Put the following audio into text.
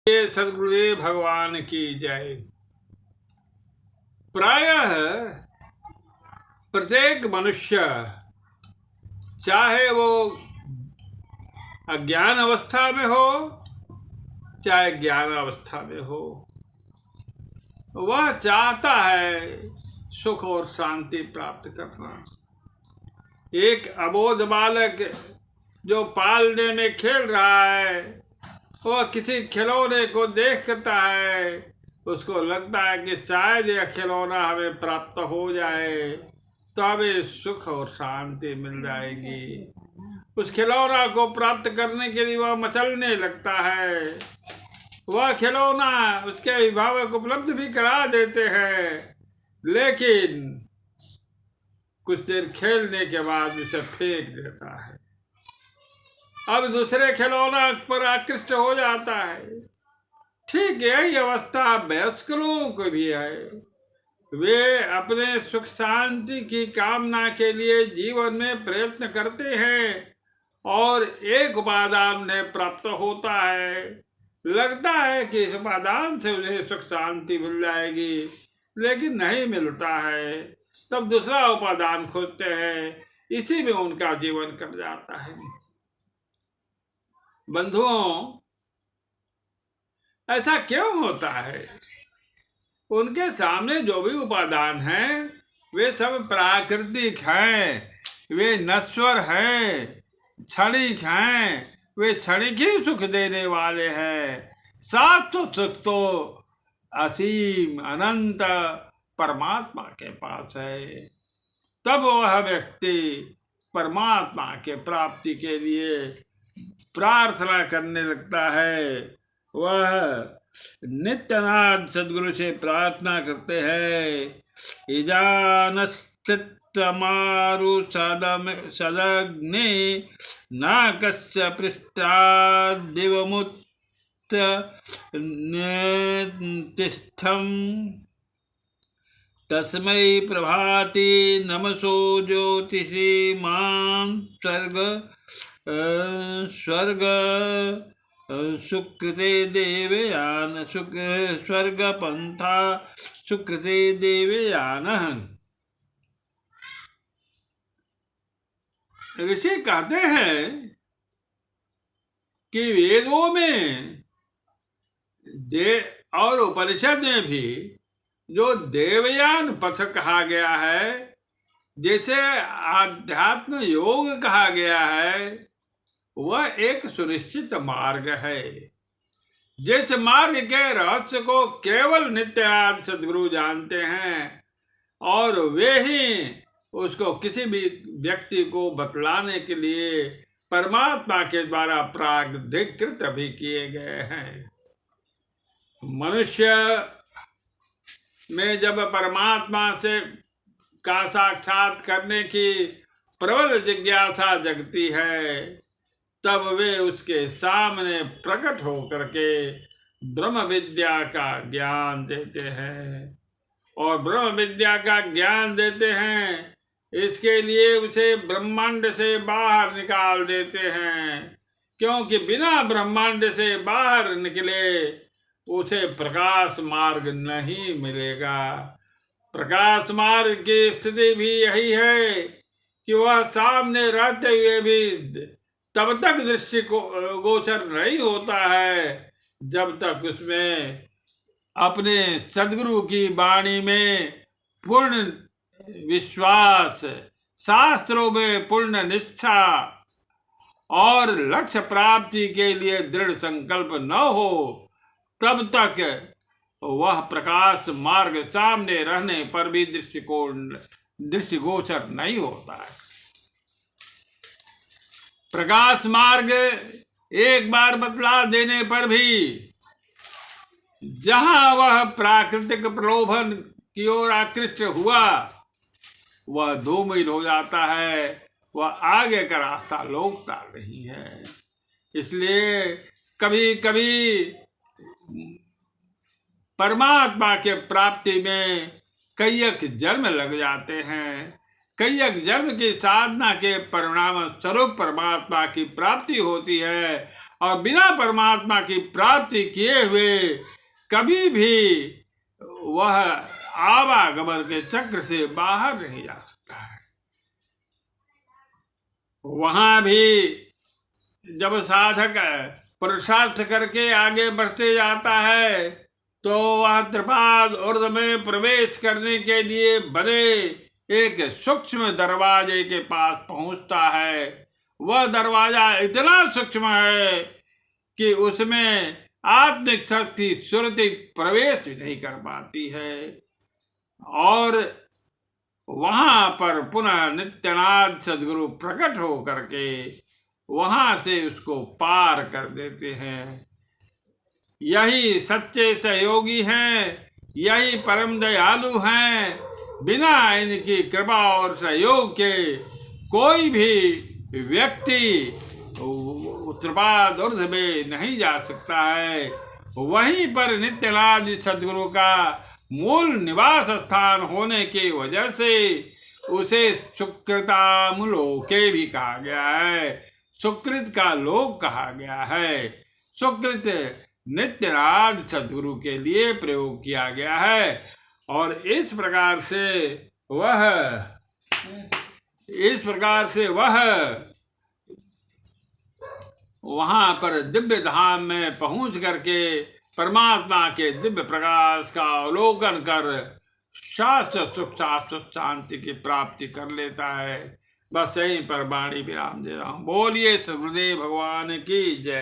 ये सद्गुरुदेव भगवान की जय। प्रायः प्रत्येक मनुष्य, चाहे वो अज्ञान अवस्था में हो चाहे ज्ञान अवस्था में हो, वह चाहता है सुख और शांति प्राप्त करना। एक अबोध बालक जो पालने में खेल रहा है, वह किसी खिलौने को देख करता है, उसको लगता है कि शायद यह खिलौना हमें प्राप्त हो जाए तो हमें सुख और शांति मिल जाएगी। उस खिलौना को प्राप्त करने के लिए वह मचलने लगता है। वह खिलौना उसके अभिभावक उपलब्ध भी करा देते हैं, लेकिन कुछ देर खेलने के बाद उसे फेंक देता है। अब दूसरे खिलौना पर आकृष्ट हो जाता है। ठीक यही अवस्था वयस्क लोगों को भी है। वे अपने सुख शांति की कामना के लिए जीवन में प्रयत्न करते हैं और एक उपादान उन्हें प्राप्त होता है। लगता है कि इस उपादान से उन्हें सुख शांति मिल जाएगी, लेकिन नहीं मिलता है। तब दूसरा उपादान खोजते हैं, इसी में उनका जीवन कट जाता है। बंधुओं, ऐसा क्यों होता है? उनके सामने जो भी उपादान हैं, वे सब प्राकृतिक हैं, वे नश्वर हैं, क्षणिक हैं, वे क्षणिक ही सुख देने वाले हैं। शाश्वत सुख तो असीम अनंत परमात्मा के पास है। तब वह व्यक्ति परमात्मा के प्राप्ति के लिए प्रार्थना करने लगता है। वह नित्यनाथ सद्गुरु से प्रार्थना करते हैं। इजानश्चित्तमारु सदग्ने न कस्य पृष्ठाद्दिवमुत्तिष्ठम् तस्मै प्रभाति नमसो ज्योतिषी मां स्वर्ग सुकृते देवयान स्वर्ग पंथा सुकृते देवयान। ऋषि कहते हैं कि वेदों में और उपनिषद में भी जो देवयान पथ कहा गया है, जैसे आध्यात्म योग कहा गया है, वह एक सुनिश्चित मार्ग है। जिस मार्ग के रहस्य को केवल नित्यानंद सद्गुरु जानते हैं और वे ही उसको किसी भी व्यक्ति को बतलाने के लिए परमात्मा के द्वारा प्रागधिकृत भी किए गए हैं। मनुष्य में जब परमात्मा से का साक्षात करने की प्रबल जिज्ञासा जगती है, तब वे उसके सामने प्रकट होकर के ब्रह्म विद्या का ज्ञान देते हैं। और ब्रह्म विद्या का ज्ञान देते हैं, इसके लिए उसे ब्रह्मांड से बाहर निकाल देते हैं, क्योंकि बिना ब्रह्मांड से बाहर निकले उसे प्रकाश मार्ग नहीं मिलेगा। प्रकाश मार्ग की स्थिति भी यही है कि वह सामने रहते हुए भी तब तक दृष्टि को गोचर नहीं होता है जब तक उसमें अपने सद्गुरु की वाणी में पूर्ण विश्वास, शास्त्रों में पूर्ण निष्ठा और लक्ष्य प्राप्ति के लिए दृढ़ संकल्प न हो, तब तक वह प्रकाश मार्ग सामने रहने पर भी दृष्टिगोचर नहीं होता है। प्रकाश मार्ग एक बार बतला देने पर भी जहां वह प्राकृतिक प्रलोभन की ओर आकृष्ट हुआ, वह 2 मील हो जाता है, वह आगे का रास्ता लौटता नहीं है। इसलिए कभी कभी परमात्मा के प्राप्ति में कईक जन्म लग जाते हैं, कई एक जन्म की साधना के परिणाम स्वरूप परमात्मा की प्राप्ति होती है, और बिना परमात्मा की प्राप्ति किए हुए कभी भी वह आवागमन के चक्र से बाहर नहीं जा सकता है। वहां भी जब साधक पुरुषार्थ करके आगे बढ़ते जाता है तो वह त्रिपाद ऊर्ध्व में प्रवेश करने के लिए बने एक सूक्ष्म दरवाजे के पास पहुंचता है। वह दरवाजा इतना सूक्ष्म है कि उसमें आत्मिक शक्ति सुरति प्रवेश नहीं कर पाती है, और वहां पर पुनः नित्यनाथ सदगुरु प्रकट हो करके वहां से उसको पार कर देते हैं। यही सच्चे सहयोगी हैं, यही परम दयालु हैं। बिना इनकी कृपा और सहयोग के कोई भी व्यक्ति त्रिपाद ऊर्ध्व में नहीं जा सकता है। वहीं पर नित्यनाथ सदगुरु का मूल निवास स्थान होने की वजह से उसे सुकृताम लोके भी कहा गया है, सुकृत का लोक कहा गया है। सुकृत नित्यनाथ सदगुरु के लिए प्रयोग किया गया है, और इस प्रकार से वह वहां पर दिव्य धाम में पहुंच करके परमात्मा के दिव्य प्रकाश का अवलोकन कर शाश्वत सुख शाश्वत शांति की प्राप्ति कर लेता है। बस यहीं पर वाणी विराम दे रहा हूँ। बोलिए सद्गुरुदेव भगवान की जय।